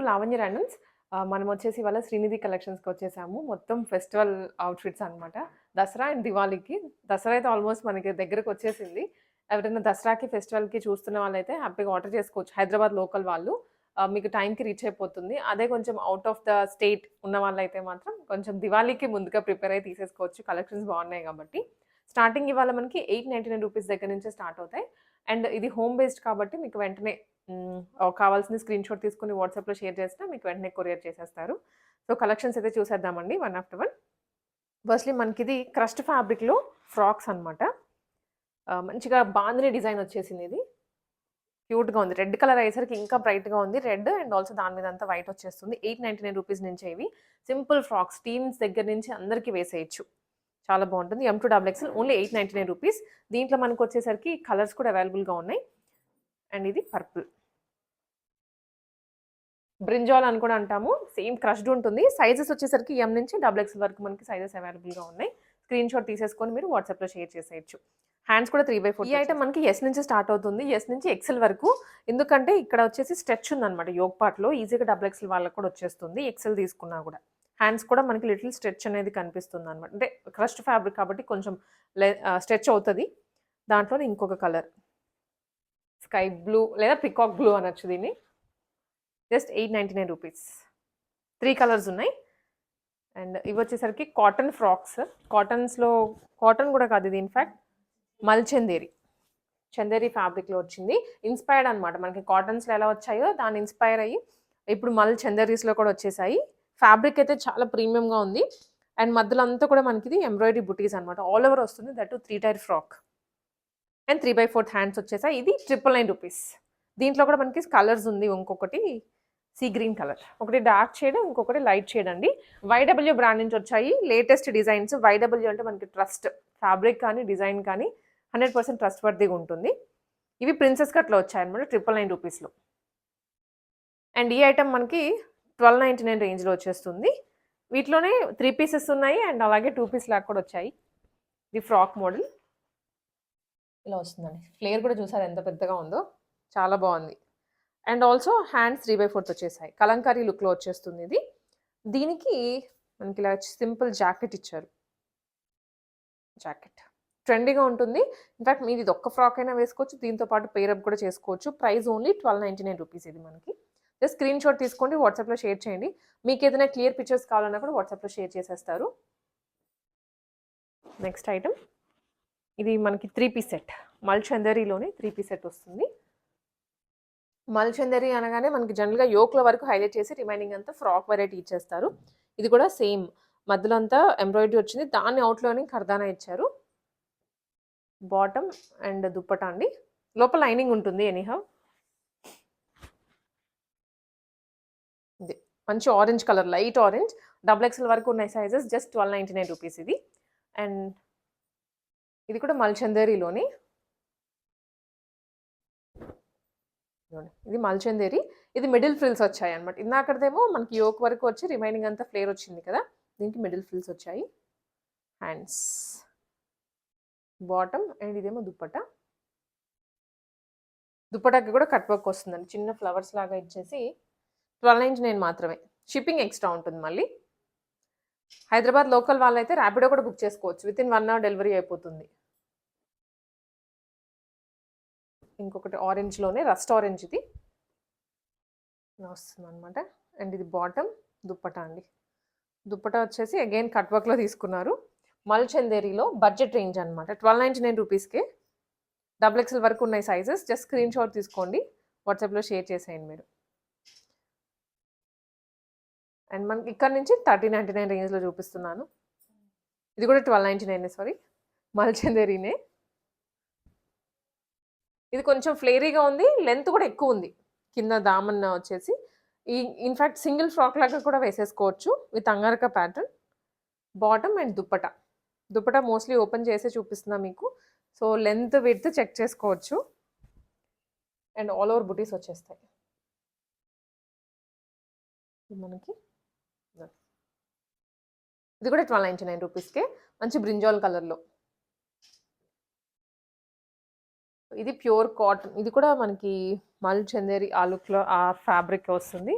Lavanya randoms. మనం వచ్చేసి ఇవాళ శ్రీనిధి కలెక్షన్స్‌కి వచ్చేసాము. మొత్తం ఫెస్టివల్ అవుట్‌ఫిట్స్ అన్నమాట. దసరా అండ్ దివాళీకి. దసరా అయితే ఆల్మోస్ట్ మనకి దగ్గరకొచ్చేసింది. ఎవరైనా దసరాకి, ఫెస్టివల్‌కి చూస్తున్న వాళ్ళైతే హ్యాపీగా ఆర్డర్ చేసుకోవచ్చు. హైదరాబాద్ లోకల్ వాళ్ళు. మీకు టైంకి రీచ్ అయిపోతుంది. అదే కొంచెం ఔట్ ఆఫ్ ద స్టేట్ ఉన్న వాళ్ళైతే మాత్రం కొంచెం దివాళీకి ముందుగా ప్రిపేర్ అయ్యి తీసేసుకోవచ్చు. కలెక్షన్స్ బాగున్నాయి కాబట్టి. స్టార్టింగ్ ఇవాళ మనకి రూ. 899 దగ్గర నుంచే స్టార్ట్ అవుతాయి. అండ్ ఇది హోమ్ బేస్డ్ కాబట్టి మీకు వెంటనే కావాల్సిన స్క్రీన్‌షాట్ తీసుకొని వాట్సాప్‌లో షేర్ చేసినా మీకు వెంటనే కొరియర్ చేసేస్తారు. సో, కలెక్షన్స్ అయితే చూసేద్దామండి వన్ ఆఫ్టర్ వన్. ఫస్ట్‌లీ మనకిది క్రస్ట్ ఫ్యాబ్రిక్‌లో ఫ్రాక్స్ అన్నమాట. మంచిగా బాందిని డిజైన్ వచ్చేసిందిది. క్యూట్‌గా ఉంది. రెడ్ కలర్ అయ్యేసరికి ఇంకా బ్రైట్‌గా ఉంది. రెడ్ అండ్ ఆల్సో దాని మీద అంతా వైట్ వచ్చేస్తుంది. రూ. 899 నుంచే ఇవి. సింపుల్ ఫ్రాక్స్ టీన్స్ దగ్గర నుంచి అందరికి వేసేయొచ్చు. చాలా బాగుంటుంది. M2 XXL ఓన్లీ రూ. 899. దీంట్లో మనకొచ్చేసరికి కలర్స్ కూడా అవైలబుల్‌గా ఉన్నాయి. అండ్ ఇది పర్పుల్. బ్రింజాల్ అని కూడా అంటాము. సేమ్ క్రష్డ్ ఉంటుంది. సైజెస్ వచ్చేసరికి M నుంచి XXL వరకు మనకి సైజెస్ అవైలబుల్‌గా ఉన్నాయి. స్క్రీన్‌షాట్ తీసేసుకొని మీరు వాట్సాప్‌లో షేర్ చేసేయొచ్చు. హ్యాండ్స్ కూడా 3/4. ఈ ఐటెమ్ మనకి ఎస్ నుంచి స్టార్ట్ అవుతుంది. ఎస్ నుంచి ఎక్సెల్ వరకు. ఎందుకంటే ఇక్కడ వచ్చేసి స్ట్రెచ్ ఉందన్నమాట యోగ్ పార్ట్‌లో. ఈజీగా XXL వాళ్ళకి కూడా వచ్చేస్తుంది. ఎక్సెల్ తీసుకున్నా కూడా. హ్యాండ్స్ కూడా మనకి లిటిల్ స్ట్రెచ్ అనేది కనిపిస్తుందన్నమాట. అంటే క్రష్డ్ ఫ్యాబ్రిక్ కాబట్టి కొంచెం స్ట్రెచ్ అవుతది. దాంట్లోనే ఇంకొక కలర్. స్కై బ్లూ లేదా పికాక్ బ్లూ అనొచ్చు దీన్ని. జస్ట్ రూ. 899. 3 కలర్స్ ఉన్నాయి. అండ్ ఇవి వచ్చేసరికి కాటన్ ఫ్రాక్స్. కాటన్స్‌లో కాటన్ కూడా కాదు ఇది ఇన్‌ఫాక్ట్ మల్చందేరి. చందేరి ఫ్యాబ్రిక్‌లో వచ్చింది. ఇన్‌స్పైర్డ్ అనమాట. మనకి కాటన్స్‌లో ఎలా వచ్చాయో దాన్ని ఇన్‌స్పైర్ అయ్యి ఇప్పుడు చందేరీస్‌లో కూడా వచ్చేసాయి. ఫ్యాబ్రిక్ అయితే చాలా ప్రీమియంగా ఉంది. అండ్ మధ్యలో అంతా కూడా మనకిది ఎంబ్రాయిడరీ బుటీస్ అనమాట. ఆల్ ఓవర్ వస్తుంది. That to 3 tier frock. And 3/4 hands వచ్చేసాయి. ఇది రూ. 999. దీంట్లో కూడా మనకి కలర్స్ ఉంది. ఇంకొకటి సీ గ్రీన్ కలర్. ఒకటి డార్క్ షేడ్, ఇంకొకటి లైట్ షేడ్ అండి. YW బ్రాండ్ నుంచి వచ్చాయి. Latest designs. YW అంటే మనకి ట్రస్ట్. ఫ్యాబ్రిక్ కానీ, డిజైన్ కానీ 100% ట్రస్ట్ వర్తీగా ఉంటుంది. ఇవి ప్రిన్సెస్ కట్‌లో వచ్చాయన్నమాట రూ. 999లో. అండ్ ఈ ఐటెమ్ మనకి 1299 రేంజ్‌లో వచ్చేస్తుంది. వీటిలోనే 3 పీసెస్ ఉన్నాయి. అండ్ అలాగే 2 పీస్ లాగా కూడా వచ్చాయి. ఇది ఫ్రాక్ మోడల్. ఇలా వస్తుందండి. ఫ్లేర్ కూడా చూసారా ఎంత పెద్దగా ఉందో. చాలా బాగుంది. అండ్ ఆల్సో హ్యాండ్స్ 3/4 వచ్చేసాయి. కలంకారీ లుక్‌లో వచ్చేస్తుంది ఇది. దీనికి మనకి ఇలా సింపుల్ జాకెట్ ఇచ్చారు. జాకెట్ ట్రెండీగా ఉంటుంది. ఇన్‌ఫాక్ట్ మీరు ఇది ఒక్క ఫ్రాక్ అయినా వేసుకోవచ్చు. దీంతో పాటు పెయిర్ అప్ కూడా చేసుకోవచ్చు. ప్రైస్ ఓన్లీ రూ. 1299 ఇది మనకి. జస్ట్ స్క్రీన్‌షాట్ తీసుకోండి. వాట్సాప్‌లో షేర్ చేయండి. మీకు ఏదైనా క్లియర్ పిక్చర్స్ కావాలన్నా కూడా వాట్సాప్‌లో షేర్ చేసేస్తారు. నెక్స్ట్ ఐటమ్ ఇది మనకి 3 పీస్ సెట్. మల్చందరిలోనే 3 పీస్ సెట్ వస్తుంది. మల్చందరి అనగానే మనకి జనరల్‌గా యోక్‌ల వరకు హైలైట్ చేసి రిమైనింగ్ అంతా ఫ్రాక్ వెరైటీ ఇచ్చేస్తారు. ఇది కూడా సేమ్ మధ్యలో అంతా ఎంబ్రాయిడరీ వచ్చింది. దాన్ని అవుట్‌లోని కర్దానా ఇచ్చారు. బాటమ్ అండ్ దుప్పటా అండి. లోపల లైనింగ్ ఉంటుంది ఎనీహౌ. ఇది మంచి orange colour, light orange. XXL వరకు ఉన్నాయి సైజెస్. జస్ట్ రూ. 1299 ఇది. అండ్ ఇది కూడా మల్చందరిలోని. ఇది మల్చందేరి. ఇది మిడిల్ ఫ్రిల్స్ వచ్చాయి అనమాట. ఇందాకదేమో మనకి యోక్ వరకు వచ్చి రిమైనింగ్ అంతా ఫ్లేర్ వచ్చింది కదా. దీనికి మిడిల్ ఫ్రిల్స్ వచ్చాయి. హ్యాండ్స్, బాటమ్ అండ్ ఇదేమో దుప్పటా. దుప్పటాకి కూడా కట్ వర్క్ వస్తుందండి. చిన్న ఫ్లవర్స్ లాగా ఇచ్చేసి 1299 మాత్రమే. షిప్పింగ్ ఎక్స్ట్రా ఉంటుంది మళ్ళీ. హైదరాబాద్ లోకల్ వాళ్ళైతే ర్యాపిడో కూడా బుక్ చేసుకోవచ్చు. వితిన్ 1 అవర్ డెలివరీ అయిపోతుంది. ఇంకొకటి ఆరెంజ్లోనే రస్ట్ ఆరెంజ్ ఇది వస్తుంది అనమాట. అండ్ ఇది బాటమ్, దుప్పటా అండి. దుప్పటా వచ్చేసి అగైన్ కట్ వర్క్లో తీసుకున్నారు. మల్చందేరిలో బడ్జెట్ రేంజ్ అనమాట. రూ. 1299కే XXL వరకు ఉన్నాయి సైజెస్. జస్ట్ స్క్రీన్‌షాట్ తీసుకోండి. వాట్సాప్‌లో షేర్ చేసేయండి మీరు. అండ్ మనకి ఇక్కడ నుంచి 1399 రేంజ్‌లో చూపిస్తున్నాను. ఇది కూడా 1299 సారీ. మల్చందేరినే. ఇది కొంచెం ఫ్లేరీగా ఉంది. లెంత్ కూడా ఎక్కువ ఉంది. కింద దామన్ వచ్చేసి ఇన్‌ఫాక్ట్ సింగిల్ ఫ్రాక్ లాగా కూడా వేసేసుకోవచ్చు విత్ అంగారక pattern. Bottom and dupatta. Dupatta mostly open చేసే చూపిస్తున్నా మీకు. సో లెంత్ విడ్త్ చెక్ చేసుకోవచ్చు. అండ్ ఆల్ ఓవర్ బుటీస్ వచ్చేస్తాయి మనకి. ఇది కూడా 1299 మంచి బ్రింజాల్ కలర్లో. ఇది ప్యూర్ కాటన్. ఇది కూడా మనకి మల్చందేరి ఆ లుక్‌లో ఆ ఫ్యాబ్రిక్ వస్తుంది.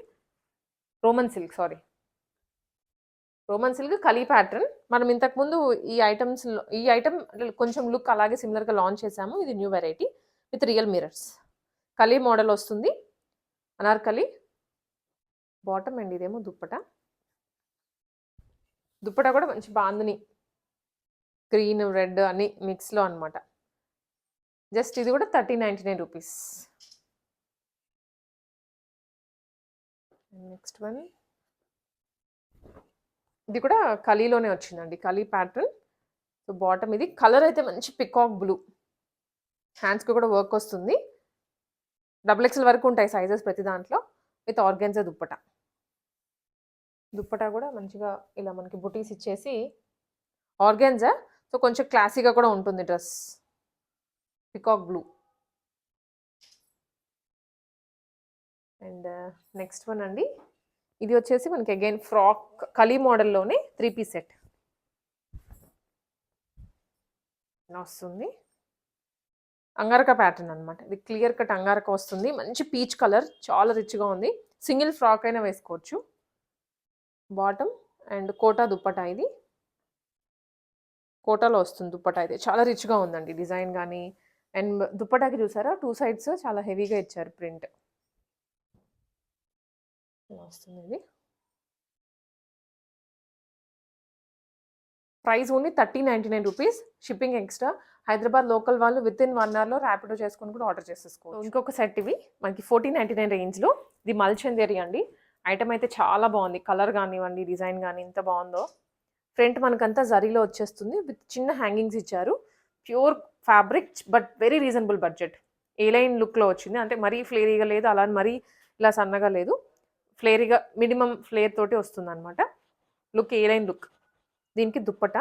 Roman silk, sorry, Roman silk kali pattern. మనం ఇంతకుముందు ఈ ఐటమ్ కొంచెం లుక్ అలాగే సిమిలర్గా లాంచ్ చేసాము. ఇది new variety with real mirrors. Kali model వస్తుంది, అనార్కలి బాటమ్ అండ్ ఇదేమో దుప్పట. దుప్పట కూడా మంచి బాందని గ్రీన్ రెడ్ అన్ని మిక్స్లో అనమాట. జస్ట్ ఇది కూడా 1399 రూపీస్. నెక్స్ట్ వన్, ఇది కూడా కలీలోనే వచ్చిందండి, కలీ ప్యాటర్న్. సో బాటమ్ ఇది. కలర్ అయితే మంచి పికాక్ బ్లూ. హ్యాండ్స్కి కూడా వర్క్ వస్తుంది. XXL వరకు ఉంటాయి సైజెస్ ప్రతి దాంట్లో. With organza dupatta. దుప్పట కూడా మంచిగా ఇలా మనకి బుటీస్ ఇచ్చేసి ఆర్గాన్జా. సో కొంచెం క్లాసీగా కూడా ఉంటుంది dress. Peacock blue. And next one అండి, ఇది వచ్చేసి మనకి అగైన్ ఫ్రాక్ కలీ మోడల్లోనే 3 పీస్ సెట్ వస్తుంది. అంగారక ప్యాటర్న్ అనమాట. ఇది క్లియర్ కట్ అంగారక వస్తుంది. మంచి పీచ్ కలర్, చాలా రిచ్గా ఉంది. సింగిల్ ఫ్రాక్ అయినా వేసుకోవచ్చు. Bottom and Kota dupatta. ఇది కోటాలో వస్తుంది దుప్పటా. అయితే చాలా రిచ్గా ఉందండి డిజైన్ కానీ. అండ్ దుప్పటాకి చూసారా 2 సైడ్స్ చాలా హెవీగా ఇచ్చారు ప్రింట్ వస్తుంది. ఇది price only 1399 rupees. Shipping extra. Hyderabad local వాళ్ళు విత్ ఇన్ 1 అవర్లో ర్యాపిడో చేసుకొని కూడా ఆర్డర్ చేసేసుకోవచ్చు. ఇంకొక సెట్ ఇవి మనకి 1499 రేంజ్లో. ఇది మల్చందేరి అండి. ఐటమ్ అయితే చాలా బాగుంది. కలర్ కానివ్వండి, డిజైన్ కానీ ఎంత బాగుందో. ఫ్రంట్ మనకంతా జరీలో వచ్చేస్తుంది విత్ చిన్న హ్యాంగింగ్స్ ఇచ్చారు. Pure fabric but very reasonable budget. A line లుక్లో వచ్చింది. అంటే మరీ ఫ్లేరీగా లేదు, అలా మరీ ఇలా సన్నగా లేదు. ఫ్లేరీగా మినిమం ఫ్లేర్ తోటి వస్తుంది అనమాట. లుక్ ఏ లైన్ లుక్. దీనికి దుప్పట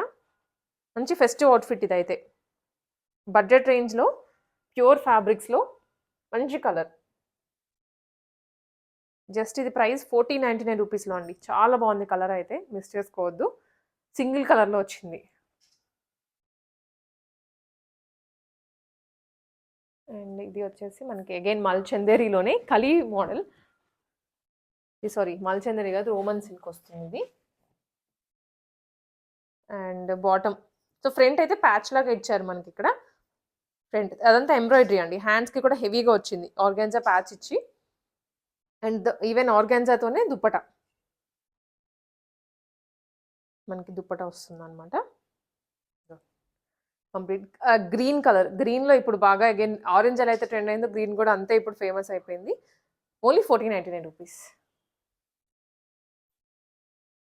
మంచి ఫెస్టివ్ అవుట్ఫిట్. ఇది అయితే బడ్జెట్ రేంజ్లో ప్యూర్ ఫ్యాబ్రిక్స్లో మంచి కలర్. జస్ట్ ఇది ప్రైస్ 1499 రూపీస్లో అండి. చాలా బాగుంది కలర్ అయితే, మిస్ చేసుకోవద్దు. సింగిల్ కలర్లో వచ్చింది. అండ్ ఇది వచ్చేసి మనకి అగైన్ మల్చందేరిలోనే కలీ మోడల్. సారీ, మల్చందేరి కాదు, రోమన్ సిల్క్ వస్తుంది ఇది. And bottom. సో ఫ్రంట్ అయితే ప్యాచ్ లాగా ఇచ్చారు మనకి ఇక్కడ. ఫ్రంట్ అదంతా ఎంబ్రాయిడరీ అండి. హ్యాండ్స్కి కూడా హెవీగా వచ్చింది ఆర్గాన్జా ప్యాచ్ ఇచ్చి. అండ్ ఈవెన్ ఆర్గాన్జాతోనే దుప్పట మనకి దుప్పట వస్తుంది అనమాట. Complete green colour. గ్రీన్లో ఇప్పుడు బాగా అగైన్ ఆరెంజ్ ఎలా అయితే ట్రెండ్ అయిందో గ్రీన్ కూడా అంతే ఇప్పుడు ఫేమస్ అయిపోయింది. Only 1499 rupees.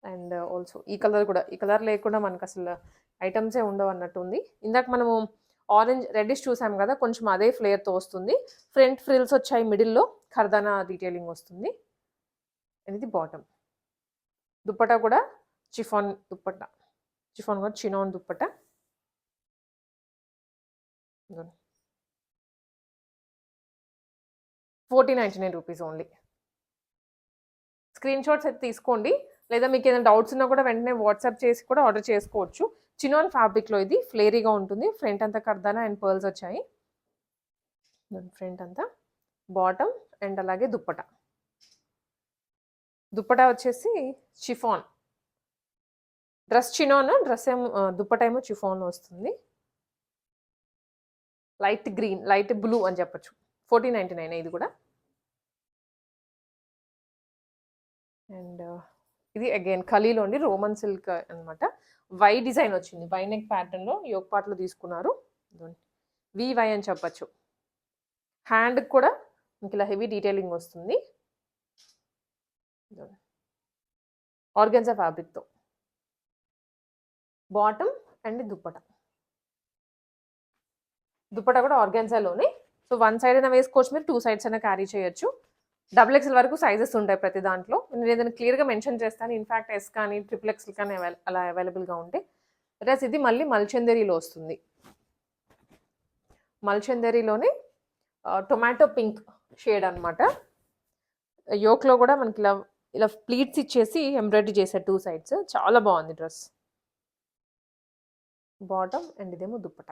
అండ్ ఆల్సో ఈ కలర్ కూడా, ఈ కలర్ లేకుండా మనకు అసలు ఐటమ్సే ఉండవు అన్నట్టు ఉంది. ఇందాక మనము ఆరెంజ్ రెడ్డిష్ చూసాం కదా, కొంచెం అదే ఫ్లేర్తో వస్తుంది. ఫ్రంట్ ఫ్రిల్స్ వచ్చాయి, మిడిల్లో ఖర్దానా డీటెయిలింగ్ వస్తుంది. ఇది బాటమ్. దుప్పటా కూడా చిఫాన్ దుప్పట. చిఫాన్ కూడా chinon dupatta. 1499 rupees only. Screen shots అయితే తీసుకోండి, లేదా మీకు ఏదైనా డౌట్స్ ఉన్నా కూడా వెంటనే వాట్సాప్ చేసి కూడా ఆర్డర్ చేసుకోవచ్చు. చినాన్ ఫ్యాబ్రిక్లో ఇది ఫ్లేరీగా ఉంటుంది. ఫ్రంట్ అంతా కర్దానా అండ్ పర్ల్స్ వచ్చాయి. ఫ్రంట్ అంతా బాటమ్ అండ్ అలాగే దుప్పట. దుప్పట వచ్చేసి షిఫాన్. డ్రెస్ చినాన్, డ్రెస్ ఏమో దుప్పట ఏమో షిఫాన్లో వస్తుంది. లైట్ గ్రీన్, లైట్ బ్లూ అని చెప్పచ్చు. 1499 ఇది కూడా. అండ్ ఇది అగైన్ ఖలీలో ఉండి రోమన్ సిల్క్ అనమాట. వై డిజైన్ వచ్చింది. వై నెక్ ప్యాటర్న్లో యోక్ పార్ట్లో తీసుకున్నారు. వై అని చెప్పచ్చు. హ్యాండ్కి కూడా మీకు ఇలా హెవీ డీటెయిలింగ్ వస్తుంది ఆర్గాన్జా ఫ్యాబ్రిక్తో. Bottom and dupatta. దుప్పట కూడా ఆర్గాన్జాలోనే. సో 1 సైడ్ అయినా వేసుకోవచ్చు, మీరు 2 సైడ్స్ అయినా క్యారీ చేయొచ్చు. XXL వరకు సైజెస్ ఉంటాయి ప్రతి దాంట్లో. నేను ఏదైనా క్లియర్గా మెన్షన్ చేస్తాను. ఇన్ఫ్యాక్ట్ S కానీ XXL కానీ అలా అవైలబుల్గా ఉంటాయి. ప్లస్ ఇది మళ్ళీ మల్చందేరిలో వస్తుంది. మల్చందేరిలోనే టొమాటో పింక్ షేడ్ అనమాట. యోక్లో కూడా మనకి ఇలా ఇలా ప్లీట్స్ ఇచ్చేసి ఎంబ్రాయిడరీ చేశారు 2 సైడ్స్. చాలా బాగుంది డ్రెస్. బాటమ్ అండ్ ఇదేమో దుప్పట.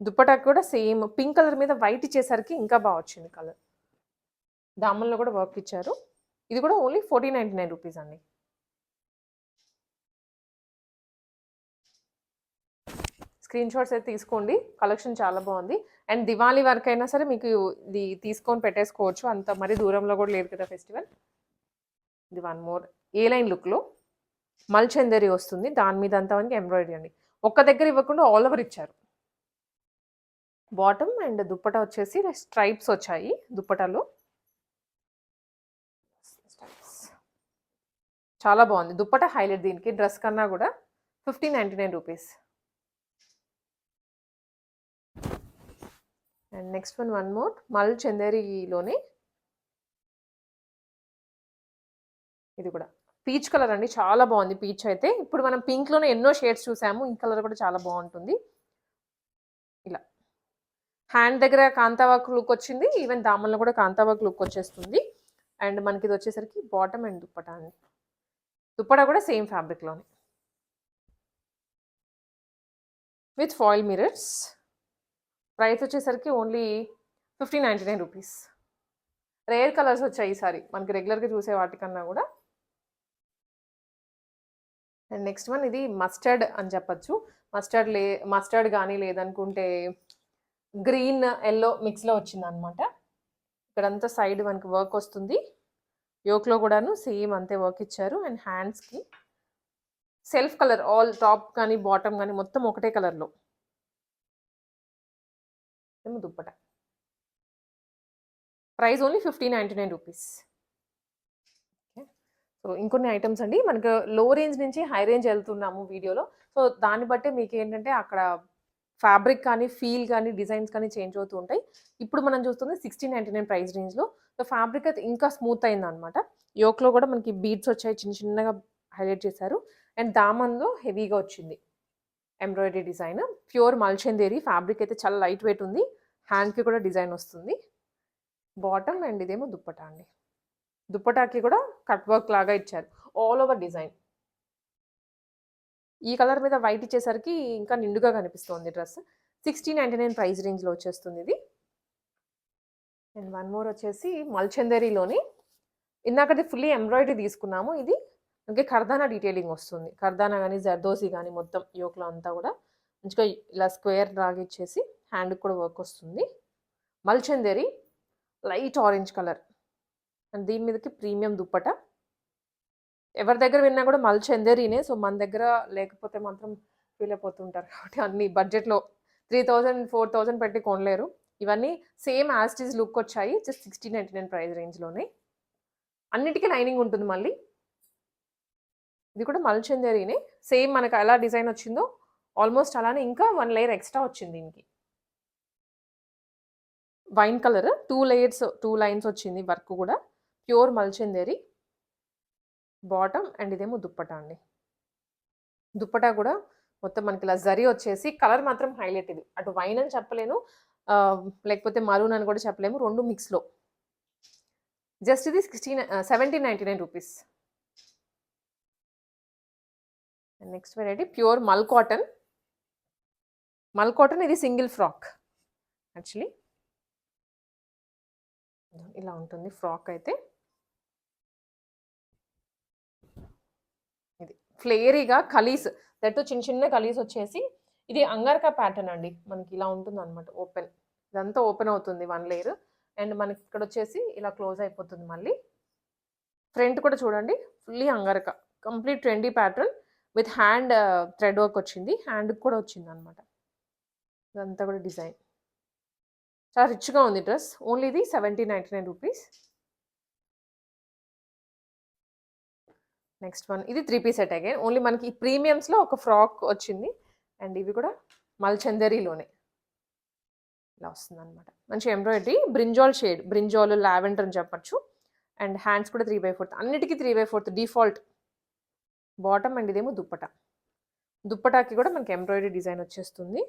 దుప్పటా కూడా సేమ్ పింక్ కలర్ మీద వైట్ ఇచ్చేసరికి ఇంకా బాగా వచ్చింది కలర్. దామన్లో కూడా వర్క్ ఇచ్చారు. ఇది కూడా ఓన్లీ 1499 రూపీస్ అండి. స్క్రీన్ షాట్స్ అయితే తీసుకోండి, కలెక్షన్ చాలా బాగుంది. అండ్ దివాళీ వరకు అయినా సరే మీకు ఇది తీసుకొని పెట్టేసుకోవచ్చు, అంత మరీ దూరంలో కూడా లేదు కదా ఫెస్టివల్. ఇది వన్ మోర్ ఏ లైన్ లుక్లో మల్చందరి వస్తుంది, దాని మీద అంతా మనకి ఎంబ్రాయిడరీ అండి. ఒక్క దగ్గర ఇవ్వకుండా ఆల్ ఓవర్ ఇచ్చారు. బాటమ్ అండ్ దుప్పటా వచ్చేసి స్ట్రైప్స్ వచ్చాయి దుప్పటాలో. చాలా బాగుంది దుప్పటా, హైలైట్ దీనికి డ్రెస్ కన్నా కూడా. 1599 rupees. And next one more మల్ చందేరిలోనే ఇది కూడా పీచ్ కలర్ అండి, చాలా బాగుంది పీచ్ అయితే. ఇప్పుడు మనం పింక్లోనే ఎన్నో షేడ్స్ చూసాము, ఈ కలర్ కూడా చాలా బాగుంటుంది. ఇలా హ్యాండ్ దగ్గర కాంతావర్క్ లుక్ వచ్చింది, ఈవెన్ దామన్లో కూడా కాంతావర్క్ లుక్ వచ్చేస్తుంది. అండ్ మనకి ఇది వచ్చేసరికి బాటమ్ అండ్ దుప్పటా అండి. దుప్పటా కూడా సేమ్ ఫ్యాబ్రిక్లోనే విత్ ఫాయిల్ మిరర్స్. ప్రైస్ వచ్చేసరికి ఓన్లీ 1599 రూపీస్. రేర్ కలర్స్ వచ్చాయి ఈసారి మనకి రెగ్యులర్గా చూసే వాటికన్నా కూడా. అండ్ నెక్స్ట్ వన్ ఇది మస్టర్డ్ అని చెప్పచ్చు. మస్టర్డ్ కానీ లేదనుకుంటే గ్రీన్ ఎల్లో మిక్స్లో వచ్చింది అనమాట. ఇక్కడంతా సైడ్ మనకి వర్క్ వస్తుంది, యోక్లో కూడాను సేమ్ అంతే వర్క్ ఇచ్చారు. అండ్ హ్యాండ్స్కి సెల్ఫ్ కలర్, ఆల్ టాప్ కానీ బాటమ్ కానీ మొత్తం ఒకటే కలర్లో. ఏమో dupatta. Price only 1599 rupees. So ఇంకొన్ని ఐటమ్స్ అండి, మనకు లో రేంజ్ నుంచి హై రేంజ్ వెళ్తున్నాము వీడియోలో. సో దాన్ని బట్టే మీకు ఏంటంటే అక్కడ ఫ్యాబ్రిక్ కానీ ఫీల్ కానీ డిజైన్స్ కానీ చేంజ్ అవుతూ ఉంటాయి. ఇప్పుడు మనం చూస్తుంది 1699 ప్రైస్ రేంజ్లో. సో ఫ్యాబ్రిక్ అయితే ఇంకా స్మూత్ అయింది అనమాట. యోక్లో కూడా మనకి బీడ్స్ వచ్చాయి, చిన్న చిన్నగా హైలైట్ చేశారు. అండ్ దామన్లో హెవీగా వచ్చింది ఎంబ్రాయిడరీ డిజైన్. ప్యూర్ మల్చందేరి ఫ్యాబ్రిక్ అయితే చాలా లైట్ వెయిట్ ఉంది. హ్యాండ్కి కూడా డిజైన్ వస్తుంది. బాటమ్ అండ్ ఇదేమో దుప్పటా అండి. దుప్పటాకి కూడా కట్ వర్క్ లాగా ఇచ్చారు, ఆల్ ఓవర్ డిజైన్. ఈ కలర్ మీద వైట్ ఇచ్చేసరికి ఇంకా నిండుగా కనిపిస్తుంది డ్రెస్. 1699 ప్రైస్ రేంజ్లో వచ్చేస్తుంది ఇది. అండ్ వన్ మోర్ వచ్చేసి మల్చందరిలోని ఇందాకది ఫుల్లీ ఎంబ్రాయిడరీ తీసుకున్నాము, ఇది మనకి కర్దానా డీటెయిలింగ్ వస్తుంది. కర్దానా కానీ జర్దోసి కానీ మొత్తం యోక్లో అంతా కూడా మంచిగా ఇలా స్క్వేర్ లాగా ఇచ్చేసి హ్యాండ్కి కూడా వర్క్ వస్తుంది. మల్చందరి లైట్ ఆరెంజ్ కలర్ అండ్ దీని మీదకి ప్రీమియం దుప్పట. ఎవరి దగ్గర విన్నా కూడా మల్చందరినే, సో మన దగ్గర లేకపోతే మాత్రం ఫీల్ అయిపోతుంటారు. కాబట్టి అన్ని బడ్జెట్లో 3000 4000 పెట్టి కొనలేరు. ఇవన్నీ సేమ్ యాస్టీస్ లుక్ వచ్చాయి, జస్ట్ 1699 ప్రైస్ రేంజ్లోనే. అన్నిటికీ లైనింగ్ ఉంటుంది మళ్ళీ. ఇది కూడా మల్చందరినే, సేమ్ మనకు ఎలా డిజైన్ వచ్చిందో ఆల్మోస్ట్ అలానే, ఇంకా 1 లేయర్ ఎక్స్ట్రా వచ్చింది దీనికి. వైన్ కలర్ 2 లేయర్స్ 2 లైన్స్ వచ్చింది వర్క్ కూడా. ప్యూర్ మల్చందరి బాటమ్ అండ్ ఇదేమో దుప్పటా అండి. దుప్పటా కూడా మొత్తం మనకి ఇలా జరీ వచ్చేసి కలర్ మాత్రం హైలైట్. ఇది అటు వైన్ అని చెప్పలేను, లేకపోతే మరూన్ అని కూడా చెప్పలేము, రెండు మిక్స్లో. జస్ట్ ఇది 1799 రూపీస్. నెక్స్ట్ వెరైటీ ప్యూర్ మల్ కాటన్. మల్ కాటన్ ఇది సింగిల్ ఫ్రాక్ యాక్చువల్లీ. ఇలా ఉంటుంది ఫ్రాక్ అయితే. ఇది ఫ్లేరీగా కలీస్, దట్టు చిన్న చిన్న కలీస్ వచ్చేసి. ఇది అంగారకా ప్యాటర్న్ అండి, మనకి ఇలా ఉంటుంది అనమాట. ఓపెన్, ఇదంతా ఓపెన్ అవుతుంది 1 లేయర్. అండ్ మనకి ఇక్కడ వచ్చేసి ఇలా క్లోజ్ అయిపోతుంది మళ్ళీ. ఫ్రంట్ కూడా చూడండి ఫుల్లీ అంగారక, complete trendy pattern with hand thread work వచ్చింది, హ్యాండ్కి కూడా వచ్చింది అనమాట. ఇదంతా కూడా డిజైన్ చాలా రిచ్గా ఉంది డ్రెస్. ఓన్లీ ఇది 1799 రూపీస్. నెక్స్ట్ వన్ ఇది 3 పీస్ సెట్ అగైన్. ఓన్లీ మనకి ప్రీమియమ్స్లో ఒక ఫ్రాక్ వచ్చింది. అండ్ ఇవి కూడా మల్చందరిలోనే ఇలా వస్తుంది అనమాట. మంచి embroidery, brinjal shade, brinjal lavender అని చెప్పచ్చు. అండ్ హ్యాండ్స్ కూడా 3/4, అన్నిటికీ 3/4 డిఫాల్ట్. బాటమ్ అండ్ ఇదేమో దుప్పటా. దుప్పటాకి కూడా మనకి ఎంబ్రాయిడరీ డిజైన్ వచ్చేస్తుంది.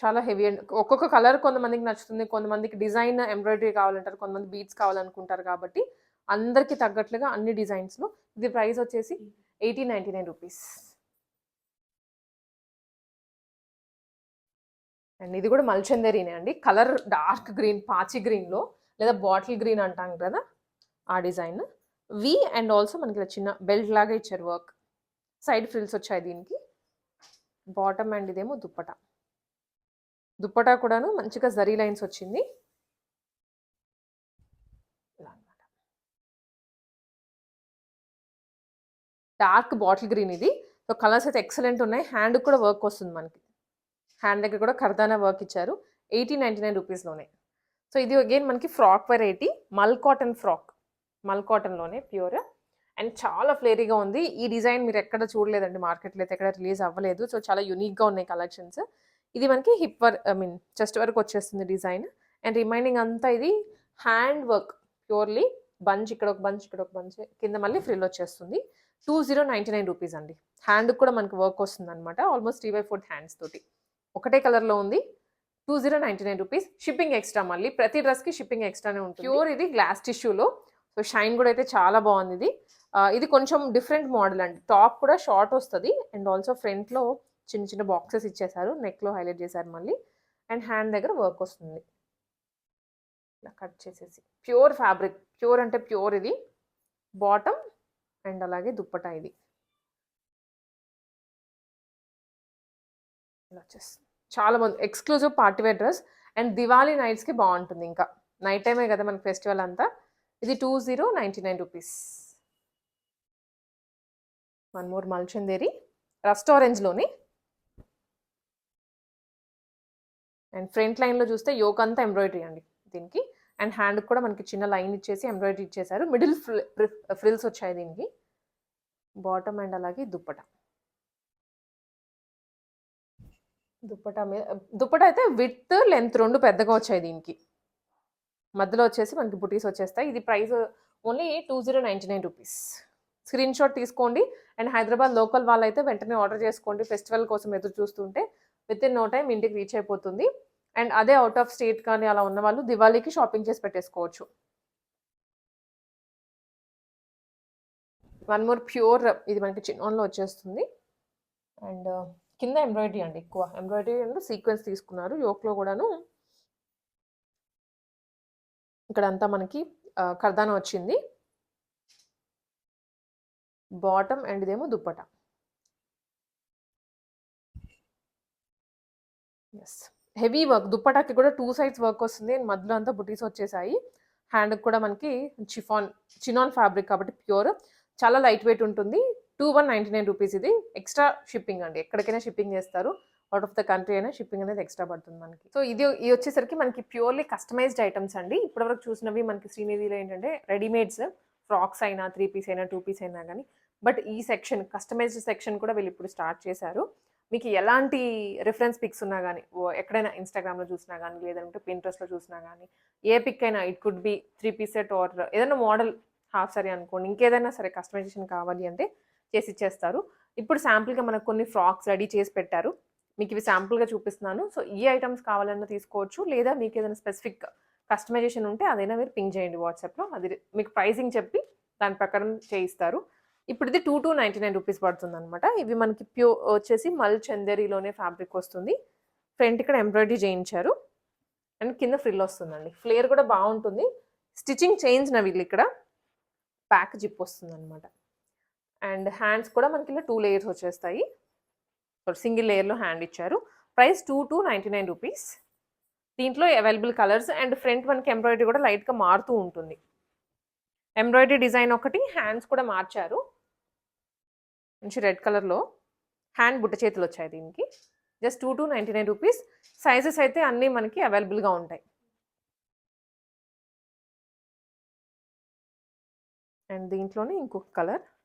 చాలా హెవీ అండ్ ఒక్కొక్క కలర్ కొంతమందికి నచ్చుతుంది, కొంతమందికి డిజైన్ ఎంబ్రాయిడరీ కావాలంటారు, కొంతమంది బీట్స్ కావాలనుకుంటారు. కాబట్టి అందరికీ తగ్గట్లుగా అన్ని డిజైన్స్లో. ఇది ప్రైస్ వచ్చేసి 1899 రూపీస్. అండ్ ఇది కూడా మల్చందరీనే అండి. కలర్ డార్క్ గ్రీన్, పాచి గ్రీన్లో లేదా బాటిల్ గ్రీన్ అంటాం కదా ఆ డిజైన్. వి అండ్ ఆల్సో మనకి ఇలా చిన్న బెల్ట్ లాగా ఇచ్చారు వర్క్. సైడ్ ఫ్రిల్స్ వచ్చాయి దీనికి. బాటమ్ అండ్ ఇదేమో దుప్పట. దుప్పటా కూడాను మంచిగా జరీ లైన్స్ వచ్చింది. ఇలా అన్నమాట. డార్క్ బాటిల్ గ్రీన్ ఇది. సో కలర్స్ అయితే ఎక్సలెంట్ ఉన్నాయి. హ్యాండ్ కూడా వర్క్ వస్తుంది మనకి. హ్యాండ్ దగ్గర కూడా ఖర్దానా వర్క్ ఇచ్చారు. 1899 రూపీస్లోనే. సో ఇది అగైన్ మనకి ఫ్రాక్ వెరైటీ, మల్ కాటన్ ఫ్రాక్. మల్ కాటన్లోనే ప్యూర్ అండ్ చాలా ఫ్లేరీగా ఉంది. ఈ డిజైన్ మీరు ఎక్కడ చూడలేదండి మార్కెట్లో అయితే, ఎక్కడ రిలీజ్ అవ్వలేదు. సో చాలా యూనిక్గా ఉన్నాయి కలెక్షన్స్. ఇది మనకి hip work, I mean chest వరకు వచ్చేస్తుంది డిజైన్. అండ్ రిమైనింగ్ అంతా ఇది హ్యాండ్ వర్క్ ప్యూర్లీ. బంచ్ ఇక్కడ ఒక బంచ్, ఇక్కడ ఒక బంచ్, కింద మళ్ళీ ఫ్రిల్ వచ్చేస్తుంది. 2099 రూపీస్ అండి. హ్యాండ్ కూడా మనకి వర్క్ వస్తుంది అనమాట. ఆల్మోస్ట్ 3/4 హ్యాండ్స్ తోటి ఒకటే కలర్లో ఉంది. 2099 రూపీస్. షిప్పింగ్ ఎక్స్ట్రా, మళ్ళీ ప్రతి డ్రెస్కి షిప్పింగ్ ఎక్స్ట్రానే ఉంటుంది. ప్యూర్ ఇది గ్లాస్ టిష్యూలో. సో షైన్ కూడా అయితే చాలా బాగుంది ఇది. ఇది కొంచెం డిఫరెంట్ మోడల్ అండి. టాప్ కూడా షార్ట్ వస్తుంది అండ్ ఆల్సో ఫ్రంట్లో చిన్న చిన్న బాక్సెస్ ఇచ్చేసారు. నెక్లో హైలైట్ చేశారు మళ్ళీ. అండ్ హ్యాండ్ దగ్గర వర్క్ వస్తుంది ఇలా కట్ చేసేసి. ప్యూర్ ఫ్యాబ్రిక్, ప్యూర్ అంటే ప్యూర్ ఇది. బాటమ్ అండ్ అలాగే దుప్పటా ఇది ఇలా వచ్చేస్తుంది. చాలా బాగుంది. Exclusive party wear dress and Diwali నైట్స్కి బాగుంటుంది. ఇంకా నైట్ టైమే కదా మనకి ఫెస్టివల్ అంతా. ఇది 2099 రూపీస్. వన్ మోర్ మల్చందేరి రస్ట్ ఆరెంజ్లోని. అండ్ ఫ్రంట్ లైన్లో చూస్తే యోక్ అంతా ఎంబ్రాయిడరీ అండి దీనికి. అండ్ హ్యాండ్ కూడా మనకి చిన్న లైన్ ఇచ్చేసి ఎంబ్రాయిడరీ ఇచ్చేసారు. మిడిల్ ఫ్రిల్స్ వచ్చాయి దీనికి. బాటమ్ అండ్ అలాగే దుప్పట. దుప్పట అయితే విత్ లెంత్ రెండు పెద్దగా వచ్చాయి దీనికి. మధ్యలో వచ్చేసి మనకి బుటీస్ వచ్చేస్తాయి. ఇది price only 2099 rupees. Screen shot తీసుకోండి. అండ్ హైదరాబాద్ లోకల్ వాళ్ళైతే వెంటనే ఆర్డర్ చేసుకోండి. ఫెస్టివల్ కోసం ఎదురు చూస్తుంటే విత్ ఇన్ నో టైం ఇంటికి రీచ్ అయిపోతుంది. అండ్ అదే అవుట్ ఆఫ్ స్టేట్ కానీ అలా ఉన్న వాళ్ళు దివాళీకి షాపింగ్ చేసి పెట్టేసుకోవచ్చు. వన్ మోర్ ప్యూర్, ఇది మనకి చిన్నోన్లో వచ్చేస్తుంది. అండ్ కింద ఎంబ్రాయిడరీ అండి, ఎక్కువ ఎంబ్రాయిడరీ అండ్ సీక్వెన్స్ తీసుకున్నారు. యోక్లో కూడాను ఇక్కడ అంతా మనకి కర్దానా వచ్చింది. బాటమ్ అండ్ ఇదేమో దుప్పట. Yes, heavy work. దుప్పటాకి కూడా 2 సైడ్స్ వర్క్ వస్తుంది అండ్ మధ్యలో అంతా బుటీస్ వచ్చేసాయి. హ్యాండ్కి కూడా మనకి చినాన్ ఫ్యాబ్రిక్ కాబట్టి ప్యూర్, చాలా లైట్ వెయిట్ ఉంటుంది. 2199 రూపీస్. ఇది ఎక్స్ట్రా షిప్పింగ్ అండి. ఎక్కడికైనా షిప్పింగ్ చేస్తారు, అవుట్ ఆఫ్ ద కంట్రీ అయినా షిప్పింగ్ అనేది ఎక్స్ట్రా పడుతుంది మనకి. సో ఇది వచ్చేసరికి మనకి ప్యూర్లీ కస్టమైజ్డ్ ఐటమ్స్ అండి. ఇప్పటివరకు చూసినవి మనకి శ్రీనిధిలో ఏంటంటే రెడీమేడ్స్, ఫ్రాక్స్ అయినా 3 పీస్ అయినా 2 పీస్ అయినా కానీ. బట్ ఈ సెక్షన్, కస్టమైజ్డ్ సెక్షన్ కూడా వీళ్ళు ఇప్పుడు స్టార్ట్ చేశారు. మీకు ఎలాంటి రిఫరెన్స్ పిక్స్ ఉన్నా కానీ, ఎక్కడైనా ఇన్స్టాగ్రామ్లో చూసినా కానీ, లేదంటే పింట్రెస్ట్లో చూసినా కానీ, ఏ పిక్ అయినా, it could be 3 piece set or ఏదైనా మోడల్, హాఫ్ సారీ అనుకోండి, ఇంకేదైనా సరే కస్టమైజేషన్ కావాలి అంటే చేసి ఇచ్చేస్తారు. ఇప్పుడు శాంపుల్గా మనకు కొన్ని ఫ్రాక్స్ రెడీ చేసి పెట్టారు. మీకు ఇవి శాంపుల్గా చూపిస్తున్నాను. సో ఈ ఐటమ్స్ కావాలన్నా తీసుకోవచ్చు, లేదా మీకు ఏదైనా స్పెసిఫిక్ కస్టమైజేషన్ ఉంటే అదైనా మీరు పింక్ చేయండి వాట్సాప్లో. అది మీకు ప్రైసింగ్ చెప్పి దాని ప్రకారం చేయిస్తారు. ఇప్పుడు ఇది 2299 రూపీస్ పడుతుంది అనమాట. ఇవి మనకి వచ్చేసి మల్ చందేరిలోనే ఫ్యాబ్రిక్ వస్తుంది. ఫ్రంట్ ఇక్కడ ఎంబ్రాయిడరీ చేయించారు అండ్ కింద ఫ్రిల్ వస్తుందండి. ఫ్లేర్ కూడా బాగుంటుంది. స్టిచ్చింగ్ చేయించిన వీళ్ళు ఇక్కడ బ్యాక్ జిప్ వస్తుంది అనమాట. అండ్ హ్యాండ్స్ కూడా మనకి ఇలా 2 లేయర్స్ వచ్చేస్తాయి. సింగిల్ లేయర్లో హ్యాండ్ ఇచ్చారు. Price 2299 rupees. దీంట్లో అవైలబుల్ కలర్స్ అండ్ ఫ్రంట్ మనకి ఎంబ్రాయిడరీ కూడా లైట్గా మారుతూ ఉంటుంది. ఎంబ్రాయిడరీ డిజైన్ ఒకటి, హ్యాండ్స్ కూడా మార్చారు. మంచి రెడ్ కలర్లో హ్యాండ్ బుట్ట చేతులు వచ్చాయి దీనికి. Just 2299 rupees. సైజెస్ అయితే అన్నీ మనకి అవైలబుల్గా ఉంటాయి. అండ్ దీంట్లోనే ఇంకొక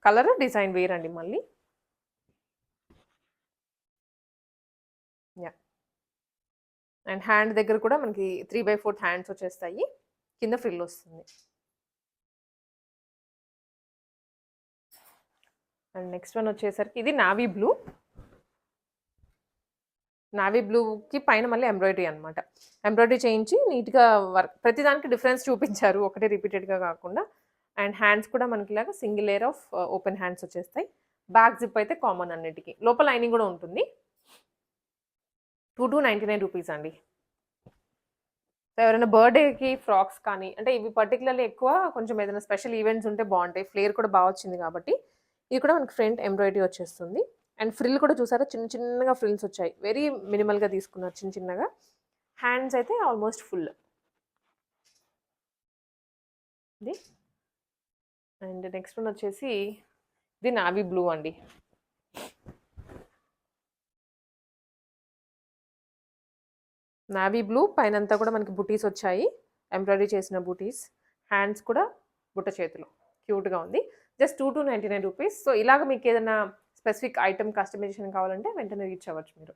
కలర్ డిజైన్ వేరండి మళ్ళీ. యా, అండ్ హ్యాండ్ దగ్గర కూడా మనకి 3/4 హ్యాండ్స్ వచ్చేస్తాయి. కింద ఫ్రిల్ వస్తుంది. అండ్ నెక్స్ట్ వన్ వచ్చేసరికి ఇది నావీ బ్లూ. నావీ బ్లూకి పైన మళ్ళీ ఎంబ్రాయిడరీ అనమాట. ఎంబ్రాయిడరీ చేయించి నీట్గా వర్క్, ప్రతిదానికి డిఫరెన్స్ చూపించారు, ఒకటే రిపీటెడ్గా కాకుండా. అండ్ హ్యాండ్స్ కూడా మనకి ఇలాగా single layer of open hands వచ్చేస్తాయి. బ్యాక్ జిప్ అయితే కామన్ అన్నిటికీ. లోపల లైనింగ్ కూడా ఉంటుంది. 2299 రూపీస్ అండి. సో ఎవరైనా బర్త్‌డేకి ఫ్రాక్స్ కానీ అంటే ఇవి పర్టిక్యులర్‌లీ ఎక్కువ కొంచెం ఏదైనా స్పెషల్ ఈవెంట్స్ ఉంటే బావుంటాయి. ఫ్లేర్ కూడా బా వచ్చింది కాబట్టి. ఇది కూడా మనకి ఫ్రంట్ ఎంబ్రాయిడరీ వచ్చేస్తుంది. అండ్ ఫ్రిల్ కూడా చూసారా చిన్న చిన్నగా ఫ్రిల్స్ వచ్చాయి. వెరీ మినిమల్‌గా తీసుకున్నారు చిన్న చిన్నగా. హ్యాండ్స్ అయితే ఆల్మోస్ట్ ఫుల్. ఇది. అండ్ నెక్స్ట్ వన్ వచ్చేసి ఇది నావీ బ్లూ అండి. నావీ బ్లూ పైనంతా కూడా మనకి బుటీస్ వచ్చాయి. ఎంబ్రాయిడరీ చేసిన బుటీస్. హ్యాండ్స్ కూడా బుట్ట చేతులు. క్యూట్‌గా ఉంది. Just 2299 rupees. సో ఇలాగ మీకేదైనా స్పెసిఫిక్ ఐటెమ్ కస్టమైజేషన్ కావాలంటే వెంటనే రీచ్ అవ్వచ్చు మీరు.